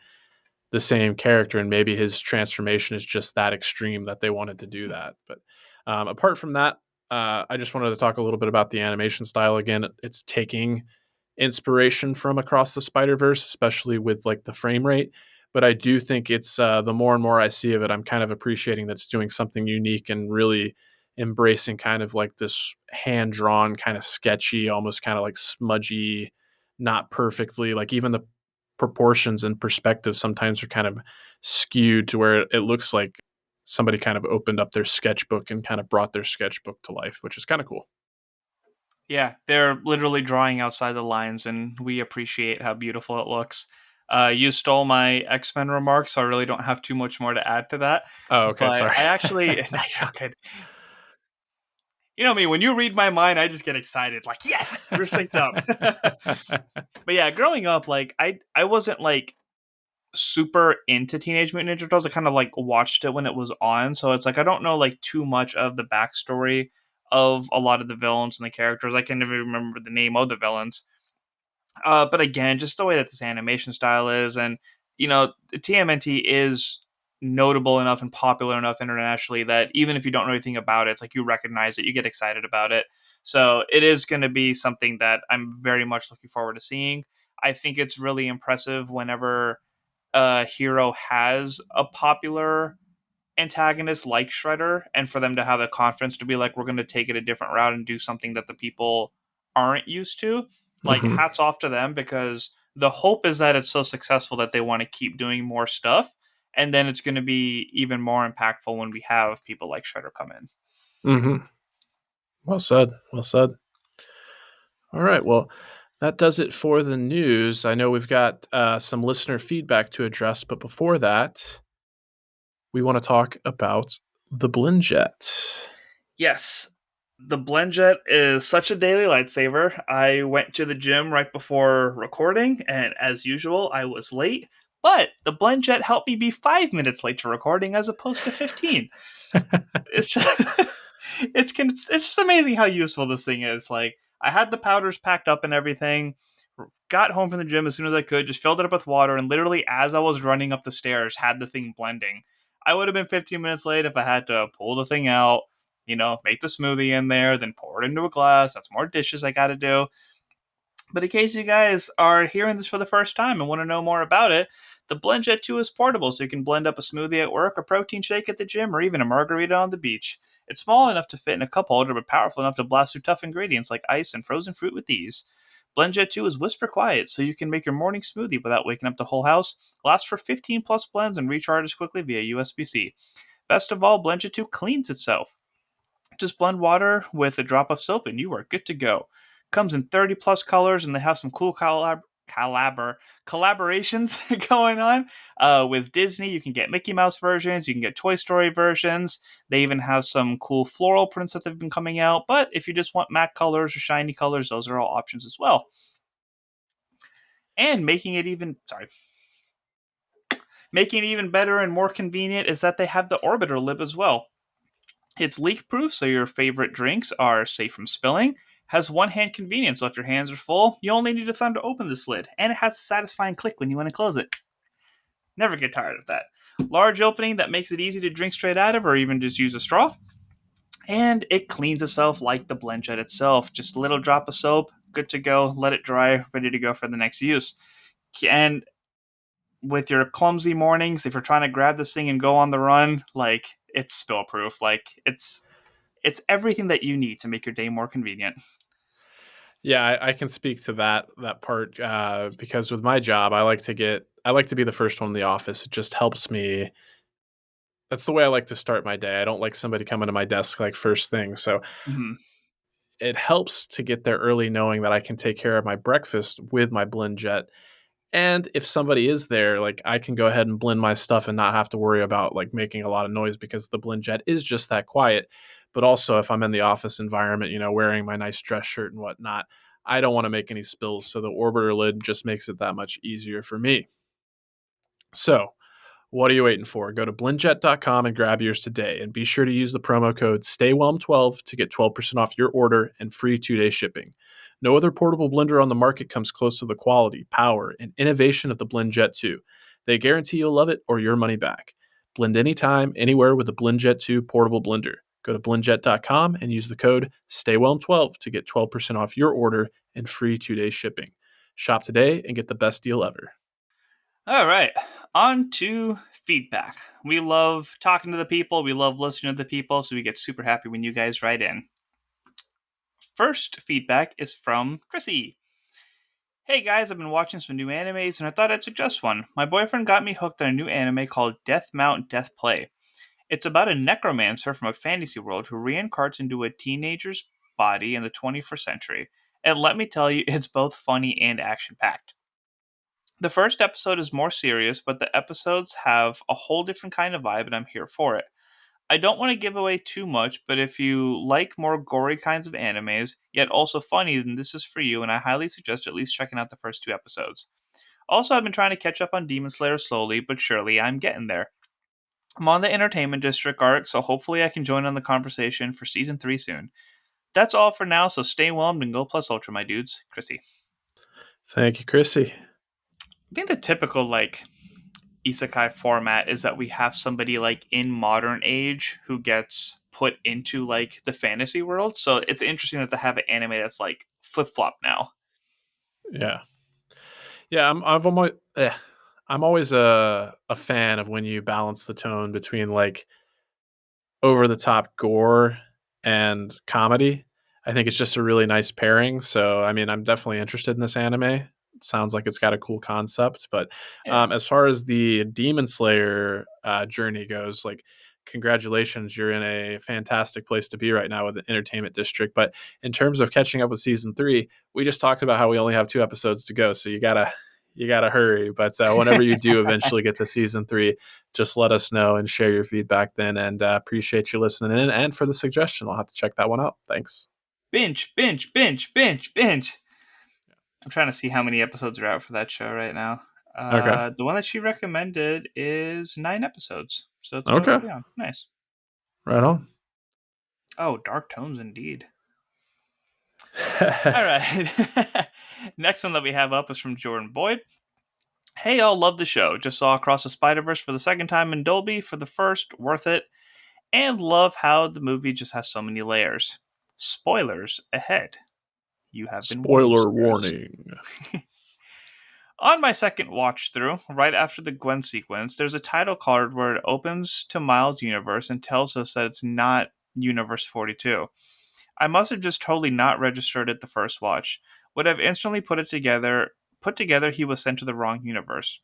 the same character, and maybe his transformation is just that extreme that they wanted to do that. But apart from that, I just wanted to talk a little bit about the animation style. Again, it's taking inspiration from Across the Spider Verse, especially with like the frame rate. But I do think it's the more and more I see of it, I'm kind of appreciating that it's doing something unique and really embracing kind of like this hand drawn, kind of sketchy, almost kind of like smudgy, not perfectly like even the proportions and perspective sometimes are kind of skewed to where it looks like somebody kind of opened up their sketchbook and kind of brought their sketchbook to life, which is kind of cool.
Yeah, they're literally drawing outside the lines, and we appreciate how beautiful it looks. You stole my X-Men remarks, so I really don't have too much more to add to that.
Oh, okay,
But
sorry.
I actually, no, you're good. You know me, when you read my mind, I just get excited. Like, yes, we're synced up. But yeah, growing up, like I wasn't like super into Teenage Mutant Ninja Turtles. I kind of like watched it when it was on, so it's like I don't know like too much of the backstory of a lot of the villains and the characters. I can never remember the name of the villains. But again, just the way that this animation style is, and the TMNT is notable enough and popular enough internationally that even if you don't know anything about it, it's like you recognize it, you get excited about it. So it is going to be something that I'm very much looking forward to seeing. I think it's really impressive whenever a hero has a popular antagonist like Shredder, and for them to have the confidence to be like, we're going to take it a different route and do something that the people aren't used to. Like,
Hmm.
hats off to them, because the hope is that it's so successful that they want to keep doing more stuff. And then it's going to be even more impactful when we have people like Shredder come in.
Hmm. Well said. Well said. All right. Well, that does it for the news. I know we've got some listener feedback to address, but before that, we want to talk about the Blindjet.
Yes, the BlendJet is such a daily lightsaver. I went to the gym right before recording, and as usual, I was late. But the BlendJet helped me be 5 minutes late to recording as opposed to 15. It's just it's just amazing how useful this thing is. Like, I had the powders packed up and everything. Got home from the gym as soon as I could, just filled it up with water, and literally as I was running up the stairs, had the thing blending. I would have been 15 minutes late if I had to pull the thing out, make the smoothie in there, then pour it into a glass. That's more dishes I got to do. But in case you guys are hearing this for the first time and want to know more about it, the BlendJet 2 is portable, so you can blend up a smoothie at work, a protein shake at the gym, or even a margarita on the beach. It's small enough to fit in a cup holder, but powerful enough to blast through tough ingredients like ice and frozen fruit with ease. BlendJet 2 is whisper quiet, so you can make your morning smoothie without waking up the whole house. Lasts for 15 plus blends and recharges quickly via USB-C. Best of all, BlendJet 2 cleans itself. Just blend water with a drop of soap and you are good to go. Comes in 30 plus colors, and they have some cool collaborations going on with Disney. You can get Mickey Mouse versions, you can get Toy Story versions. They even have some cool floral prints that have been coming out. But if you just want matte colors or shiny colors, those are all options as well. And making it even better and more convenient is that they have the orbiter lid as well. It's leak proof, so your favorite drinks are safe from spilling. Has one hand convenience, so if your hands are full, you only need a thumb to open this lid. And it has a satisfying click when you want to close it. Never get tired of that. Large opening that makes it easy to drink straight out of or even just use a straw. And it cleans itself like the BlendJet itself. Just a little drop of soap, good to go. Let it dry, ready to go for the next use. And with your clumsy mornings, if you're trying to grab this thing and go on the run, like it's spill proof. Like it's everything that you need to make your day more convenient.
Yeah, I can speak to that part because with my job, I like to be the first one in the office. It just helps me. That's the way I like to start my day. I don't like somebody coming to my desk like first thing. So
Mm-hmm.
it helps to get there early, knowing that I can take care of my breakfast with my blend jet. And if somebody is there, like I can go ahead and blend my stuff and not have to worry about like making a lot of noise because the blend jet is just that quiet. But also, if I'm in the office environment, wearing my nice dress shirt and whatnot, I don't want to make any spills. So the orbiter lid just makes it that much easier for me. So, what are you waiting for? Go to blendjet.com and grab yours today. And be sure to use the promo code STAYWHELM12 to get 12% off your order and free 2-day shipping. No other portable blender on the market comes close to the quality, power, and innovation of the BlendJet 2. They guarantee you'll love it or your money back. Blend anytime, anywhere with the BlendJet 2 portable blender. Go to blendjet.com and use the code STAYWHELM12 to get 12% off your order and free 2-day shipping. Shop today and get the best deal ever.
All right, on to feedback. We love talking to the people. We love listening to the people, so we get super happy when you guys write in. First feedback is from Chrissy. Hey guys, I've been watching some new animes and I thought I'd suggest one. My boyfriend got me hooked on a new anime called Death Mount Death Play. It's about a necromancer from a fantasy world who reincarnates into a teenager's body in the 21st century. And let me tell you, it's both funny and action packed. The first episode is more serious, but the episodes have a whole different kind of vibe, and I'm here for it. I don't want to give away too much, but if you like more gory kinds of animes, yet also funny, then this is for you, and I highly suggest at least checking out the first 2 episodes. Also, I've been trying to catch up on Demon Slayer slowly, but surely I'm getting there. I'm on the Entertainment District arc, so hopefully I can join on the conversation for Season 3 soon. That's all for now, so stay warm and go plus ultra, my dudes. Chrissy.
Thank you, Chrissy.
I think the typical, isekai format is that we have somebody, in modern age who gets put into, the fantasy world. So it's interesting that they have an anime that's, flip-flop now.
Yeah. Yeah, I'm always a fan of when you balance the tone between like over the top gore and comedy. I think it's just a really nice pairing. So, I mean, I'm definitely interested in this anime. It sounds like it's got a cool concept. But
Yeah.
as far as the Demon Slayer journey goes, like, congratulations, you're in a fantastic place to be right now with the Entertainment District. But in terms of catching up with season 3, we just talked about how we only have 2 episodes to go. So you gotta hurry. But whenever you do eventually get to season 3, just let us know and share your feedback then. And appreciate you listening in and for the suggestion. I'll have to check that one out. Thanks.
Binge, binge, binge, binge, binge. I'm trying to see how many episodes are out for that show right now.
Okay.
The one that she recommended is 9 episodes, so it's about
Okay.
to be on. Nice.
Right on.
Oh, dark tones indeed. All right. Next one that we have up is from Jordan Boyd. Hey, all, love the show. Just saw Across the Spider Verse for the second time in Dolby. For the first, worth it, and love how the movie just has so many layers. Spoilers ahead. You have been warned,
Spoiler
squares.
warning.
On my second watch through, right after the Gwen sequence, there's a title card where it opens to Miles' universe and tells us that it's not Universe 42. I must have just totally not registered it the first watch. Would have instantly put together he was sent to the wrong universe.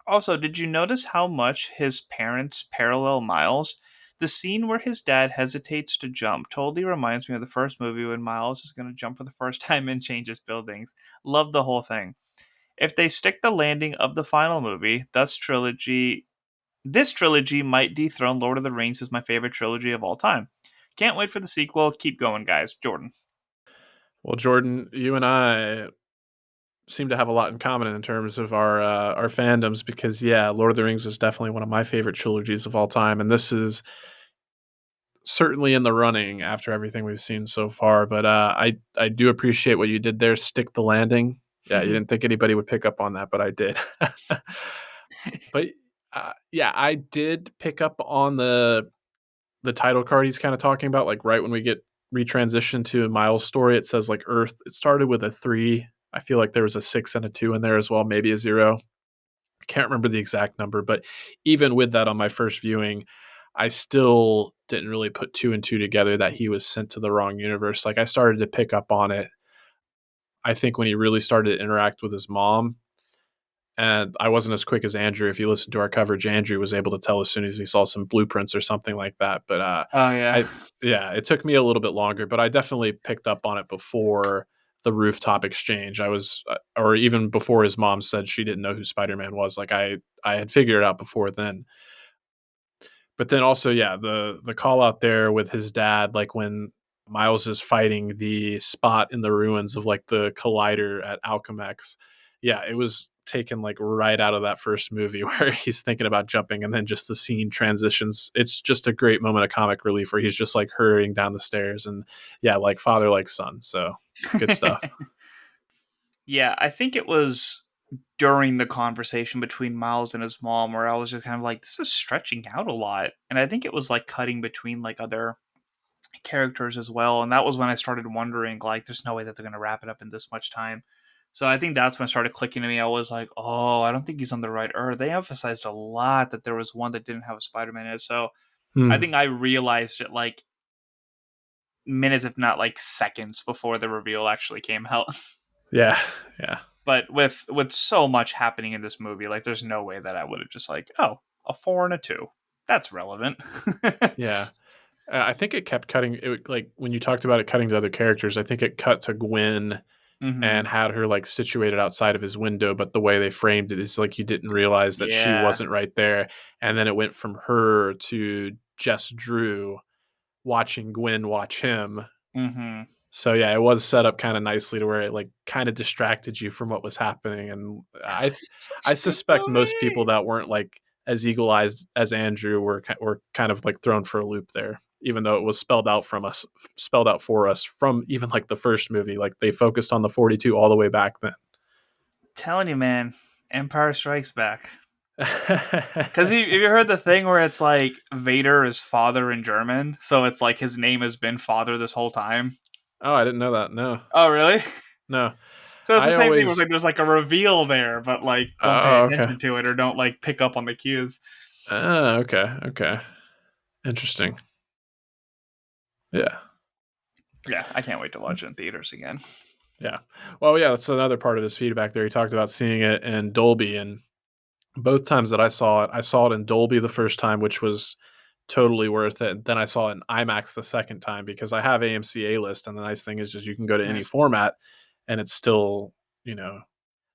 Also, did you notice how much his parents parallel Miles? The scene where his dad hesitates to jump totally reminds me of the first movie when Miles is going to jump for the first time and changes buildings. Love the whole thing. If they stick the landing of the final movie, this trilogy might dethrone Lord of the Rings as my favorite trilogy of all time. Can't wait for the sequel. Keep going, guys. Jordan.
Well, Jordan, you and I seem to have a lot in common in terms of our fandoms because yeah, Lord of the Rings is definitely one of my favorite trilogies of all time, and this is certainly in the running after everything we've seen so far. But I do appreciate what you did there. Stick the landing. Yeah, you didn't think anybody would pick up on that, but I did. But yeah, I did pick up on the title card he's kind of talking about. Like right when we get retransitioned to Miles' story, it says like Earth. It started with a 3. I feel like there was a 6 and a 2 in there as well, maybe a 0. I can't remember the exact number, but even with that on my first viewing, I still didn't really put two and two together that he was sent to the wrong universe. Like I started to pick up on it, I think, when he really started to interact with his mom. And I wasn't as quick as Andrew. If you listen to our coverage, Andrew was able to tell as soon as he saw some blueprints or something like that. But
Oh yeah.
it took me a little bit longer, but I definitely picked up on it before the rooftop exchange. I was, or even before his mom said she didn't know who Spider-Man was. Like I had figured it out before then. But then also, yeah, the call out there with his dad, like when Miles is fighting the spot in the ruins of like the collider at Alchemex. Yeah, it was taken like right out of that first movie where he's thinking about jumping and then just the scene transitions. It's just a great moment of comic relief where he's just like hurrying down the stairs and yeah, like father like son. So good stuff.
Yeah, I think it was during the conversation between Miles and his mom where I was just kind of like, this is stretching out a lot. And I think it was like cutting between like other characters as well. And that was when I started wondering, like, there's no way that they're going to wrap it up in this much time. So I think that's when it started clicking to me. I was like, oh, I don't think he's on the right Earth. They emphasized a lot that there was one that didn't have a Spider-Man in it. So I think I realized it like minutes, if not like seconds before the reveal actually came out.
Yeah. Yeah.
But with so much happening in this movie, like there's no way that I would have just like, oh, a 4 and a 2. That's relevant.
Yeah. I think it kept cutting. It like when you talked about it cutting to other characters. I think it cut to Gwen
Mm-hmm.
and had her like situated outside of his window, but the way they framed it is like you didn't realize that she
Yeah.
wasn't right there, and then it went from her to just Drew watching Gwen watch him.
Mm-hmm.
So yeah, it was set up kind of nicely to where it like kind of distracted you from what was happening, and I
Such a good
suspect most people
movie.
that weren't like as eagle eyed as Andrew were kind of like thrown for a loop there, even though it was spelled out for us from even like the first movie. Like they focused on the 42 all the way back then.
Telling you, man, Empire Strikes Back. Because have you heard the thing where it's like Vader is father in German, so it's like his name has been father this whole time.
Oh, I didn't know that. No,
Oh, really?
no.
So it's the
I
same thing. It was
always.
like there's like a reveal there, but like don't pay
Oh, okay.
attention to it or don't like pick up on the cues.
Okay. Okay. Interesting. Yeah.
Yeah, I can't wait to watch it in theaters again.
Yeah. Well, yeah, that's another part of his feedback there. He talked about seeing it in Dolby, and both times that I saw it in Dolby the first time, which was totally worth it. Then I saw it in IMAX the second time because I have AMC A list, and the nice thing is just you can go to any
Nice.
format, and it's still, you know,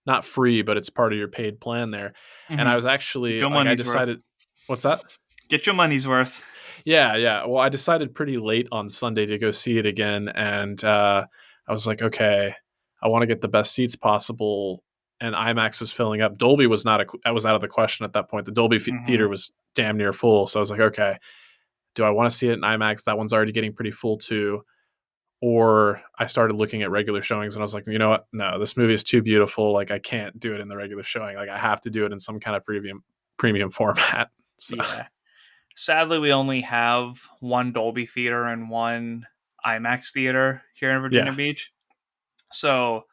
not free, but it's part of your paid plan there. And I
Mm-hmm.
was
Get
actually
your
like, I
money's worth.
decided, what's that?
Get your money's worth.
Yeah, yeah. Well, I decided pretty late on Sunday to go see it again, and I was like, okay, I want to get the best seats possible. And IMAX was filling up. Dolby was not. I was out of the question at that point. The Dolby
Mm-hmm.
theater was damn near full, so I was like, okay, do I want to see it in IMAX? That one's already getting pretty full too. Or I started looking at regular showings, and I was like, you know what? No, this movie is too beautiful. Like, I can't do it in the regular showing. Like, I have to do it in some kind of premium format. So
Yeah. Sadly, we only have one Dolby theater and one IMAX theater here in Virginia
yeah.
Beach. So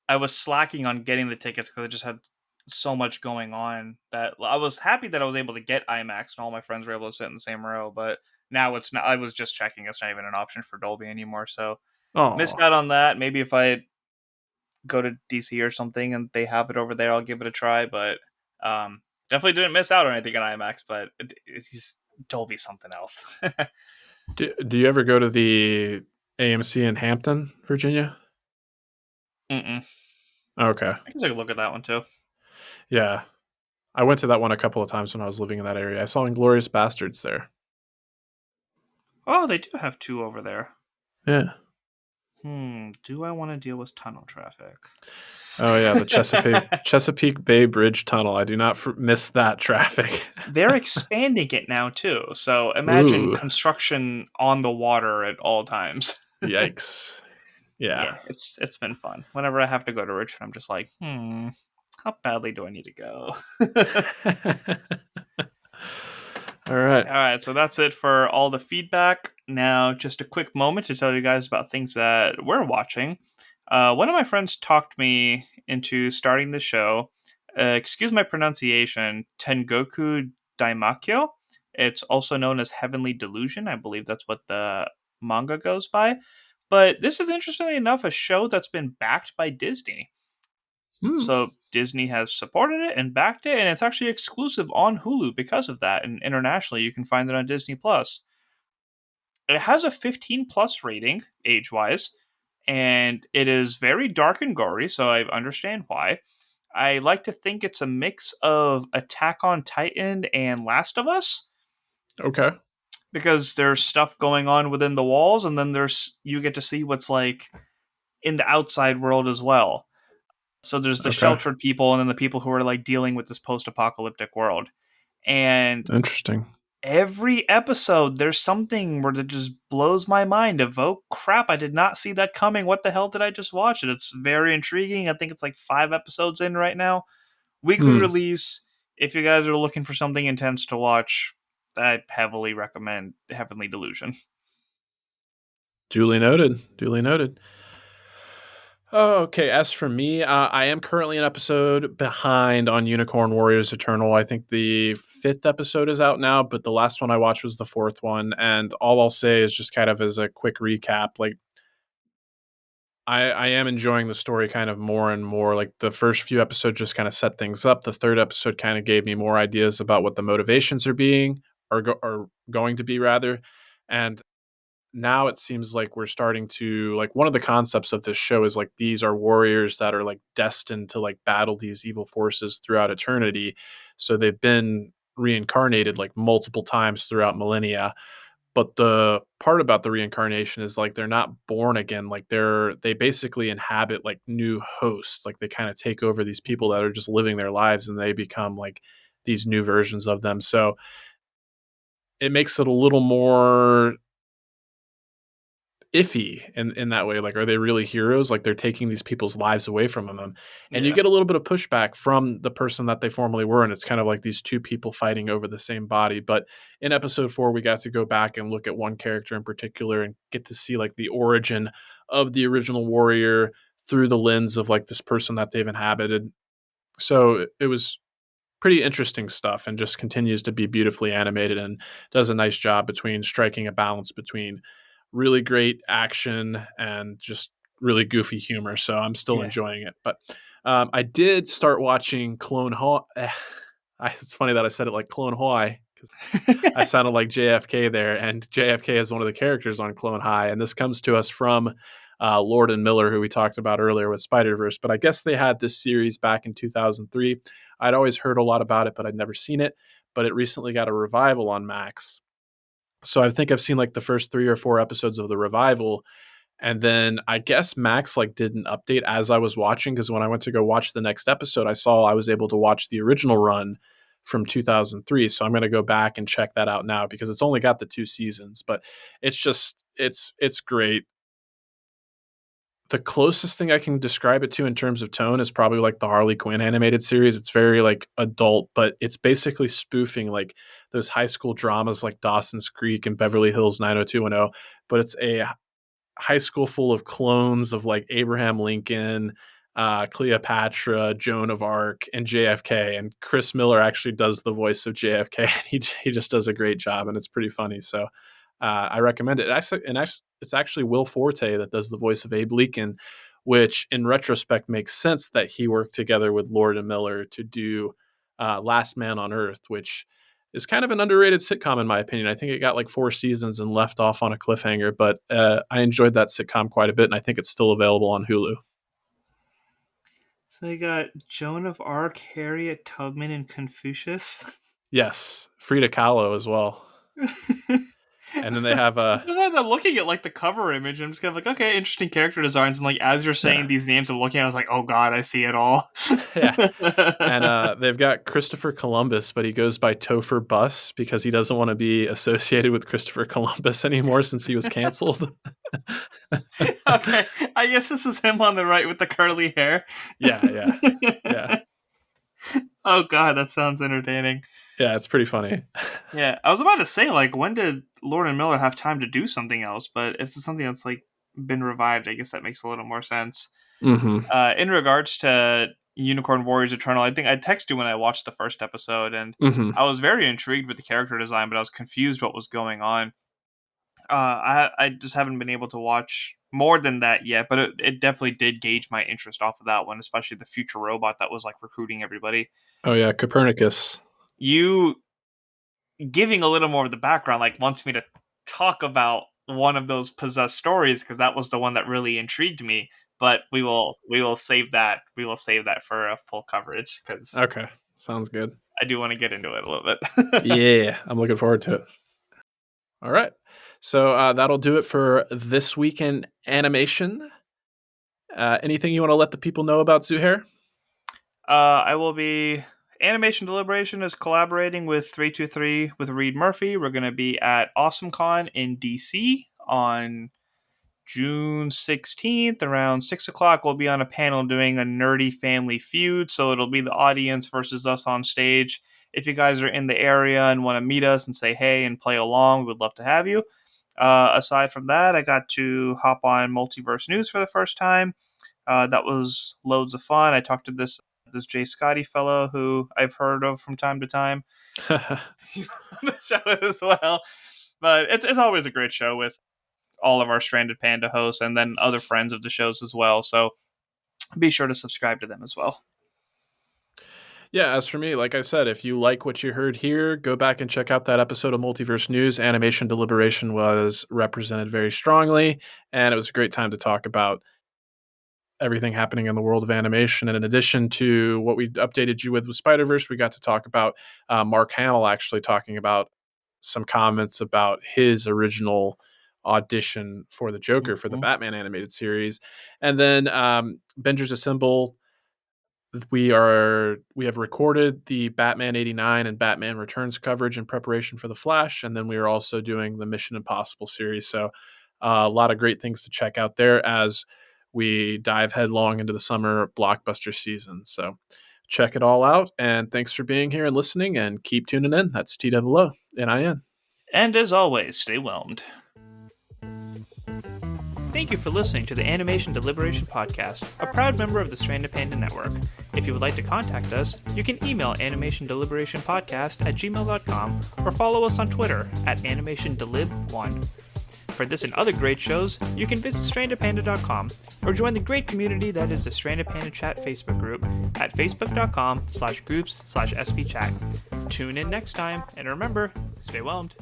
I was slacking on getting the tickets because I just had so much going on that I was happy that I was able to get IMAX and all my friends were able to sit in the same row. But now it's not. I was just checking; it's not even an option for Dolby anymore. So missed
Oh,
out on that. Maybe if I go to DC or something and they have it over there, I'll give it a try. But definitely didn't miss out on anything on IMAX. But it's Dolby something else.
do you ever go to the AMC in Hampton, Virginia?
Mm-mm.
Okay.
I guess I could look at that one too.
Yeah. I went to that one a couple of times when I was living in that area. I saw Inglorious Bastards there.
Oh, they do have two over there.
Yeah.
Do I want to deal with tunnel traffic?
Oh yeah, the Chesapeake Bay Bridge Tunnel. I do not miss that traffic.
They're expanding it now too. So imagine
Ooh,
construction on the water at all times.
yikes. Yeah.
Yeah, it's been fun. Whenever I have to go to Richmond, I'm just like, how badly do I need to go?
All right.
All right, so that's it for all the feedback. Now, just a quick moment to tell you guys about things that we're watching. One of my friends talked me into starting the show. excuse my pronunciation, Tengoku Daimakyo. It's also known as Heavenly Delusion. I believe that's what the manga goes by. But this is, interestingly enough, a show that's been backed by Disney.
Hmm.
So Disney has supported it and backed it, and it's actually exclusive on Hulu because of that. And internationally, you can find it on Disney Plus. It has a 15 plus rating, age wise, and it is very dark and gory, so I understand why. I like to think it's a mix of Attack on Titan and Last of Us,
Okay.
because there's stuff going on within the walls, and then you get to see what's like in the outside world as well. So there's the
Okay.
sheltered people, and then the people who are like dealing with this post-apocalyptic world. And
Interesting.
every episode there's something where that just blows my mind of, oh crap, I did not see that coming, what the hell did I just watch? And it's very intriguing. I think it's like 5 episodes in right now, weekly
Hmm.
release. If you guys are looking for something intense to watch, I heavily recommend Heavenly Delusion.
Duly noted. Duly noted. Oh, okay. As for me, I am currently an episode behind on Unicorn Warriors Eternal. I think the 5th episode is out now, but the last one I watched was the 4th one. And all I'll say is just kind of as a quick recap, like I am enjoying the story kind of more and more. Like the first few episodes just kind of set things up. The 3rd episode kind of gave me more ideas about what the motivations are going to be rather. And now it seems like we're starting to, like, one of the concepts of this show is like these are warriors that are like destined to like battle these evil forces throughout eternity. So they've been reincarnated like multiple times throughout millennia. But the part about the reincarnation is like they're not born again. Like they basically inhabit like new hosts. Like they kind of take over these people that are just living their lives and they become like these new versions of them. So it makes it a little more iffy in that way. Like, are they really heroes? Like they're taking these people's lives away from them, and you
Yeah.
get a little bit of pushback from the person that they formerly were, and it's kind of like these two people fighting over the same body. But in episode 4 we got to go back and look at one character in particular and get to see like the origin of the original warrior through the lens of like this person that they've inhabited. So it was pretty interesting stuff and just continues to be beautifully animated and does a nice job between striking a balance between really great action and just really goofy humor. So I'm still
Yeah.
enjoying it. But I did start watching Clone High. It's funny that I said it like Clone High because I sounded like JFK there, and JFK is one of the characters on Clone High, and this comes to us from Lord and Miller, who we talked about earlier with Spider-Verse. But I guess they had this series back in 2003. I'd always heard a lot about it, but I'd never seen it. But it recently got a revival on Max. So I think I've seen like the first 3 or 4 episodes of the revival, and then I guess Max like did an update as I was watching, because when I went to go watch the next episode, I saw I was able to watch the original run from 2003. So I'm going to go back and check that out now because it's only got the 2 seasons, but it's great. The closest thing I can describe it to in terms of tone is probably like the Harley Quinn animated series. It's very like adult, but it's basically spoofing like those high school dramas like Dawson's Creek and Beverly Hills 90210, but it's a high school full of clones of like Abraham Lincoln, Cleopatra, Joan of Arc, and JFK. And Chris Miller actually does the voice of JFK. And he just does a great job, and it's pretty funny. So I recommend it. It's actually Will Forte that does the voice of Abe Lincoln, which in retrospect makes sense that he worked together with Lord and Miller to do Last Man on Earth, which is kind of an underrated sitcom in my opinion. I think it got like 4 seasons and left off on a cliffhanger, but I enjoyed that sitcom quite a bit, and I think it's still available on Hulu.
So you got Joan of Arc, Harriet Tubman, and Confucius.
Yes, Frida Kahlo as well. And then they have
Sometimes I'm looking at like the cover image, and I'm just kind of like, okay, interesting character designs. And like as you're saying
yeah,
these names, I'm looking at, it, I was like, oh god, I see it all.
yeah. And they've got Christopher Columbus, but he goes by Topher Bus because he doesn't want to be associated with Christopher Columbus anymore since he was canceled.
Okay, I guess this is him on the right with the curly hair.
Yeah.
Oh god, that sounds entertaining.
Yeah, it's pretty funny.
Yeah, I was about to say, like, when did Lord and Miller have time to do something else? But if it's something that's like been revived, I guess that makes a little more sense.
Mm-hmm.
In regards to Unicorn Warriors Eternal. I think I texted you when I watched the first episode, and I was very intrigued with the character design, but I was confused what was going on. I just haven't been able to watch more than that yet, but it definitely did gauge my interest off of that one, especially the future robot that was like recruiting everybody.
Oh yeah, Copernicus.
You giving a little more of the background, like wants me to talk about one of those possessed stories because that was the one that really intrigued me. But we will save that. We will save that for a full coverage because
Okay, sounds good.
I do want to get into it a little bit.
Yeah, I'm looking forward to it. All right, so that'll do it for this week in animation. Anything you want to let the people know about Zuhair?
I will be. Animation Deliberation is collaborating with 323 with Reed Murphy. We're going to be at AwesomeCon in DC on June 16th around 6 o'clock. We'll be on a panel doing a nerdy family feud. So it'll be the audience versus us on stage. If you guys are in the area and want to meet us and say hey and play along, we'd love to have you. Aside from that, I got to hop on Multiverse News for the first time. That was loads of fun. I talked to this Jay Scotty fellow who I've heard of from time to time on the show as well. But it's always a great show with all of our Stranded Panda hosts and then other friends of the shows as well. So be sure to subscribe to them as well.
Yeah, as for me, like I said, if you like what you heard here, go back and check out that episode of Multiverse News. Animation Deliberation was represented very strongly, and it was a great time to talk about everything happening in the world of animation. And in addition to what we updated you with Spider-Verse, we got to talk about Mark Hamill actually talking about some comments about his original audition for the Joker for the Batman animated series. And then Bingers Assemble, we have recorded the Batman 89 and Batman Returns coverage in preparation for The Flash. And then we are also doing the Mission Impossible series. So a lot of great things to check out there as we dive headlong into the summer blockbuster season. So check it all out. And thanks for being here and listening, and keep tuning in. That's TWONIN.
And as always, stay whelmed. Thank you for listening to the Animation Deliberation Podcast, a proud member of the Stranded Panda Network. If you would like to contact us, you can email animationdeliberationpodcast@gmail.com or follow us on Twitter @animationdelib1. For this and other great shows, you can visit strandedpanda.com or join the great community that is the Stranded Panda Chat Facebook group at facebook.com/groups/svchat. Tune in next time, and remember, stay whelmed.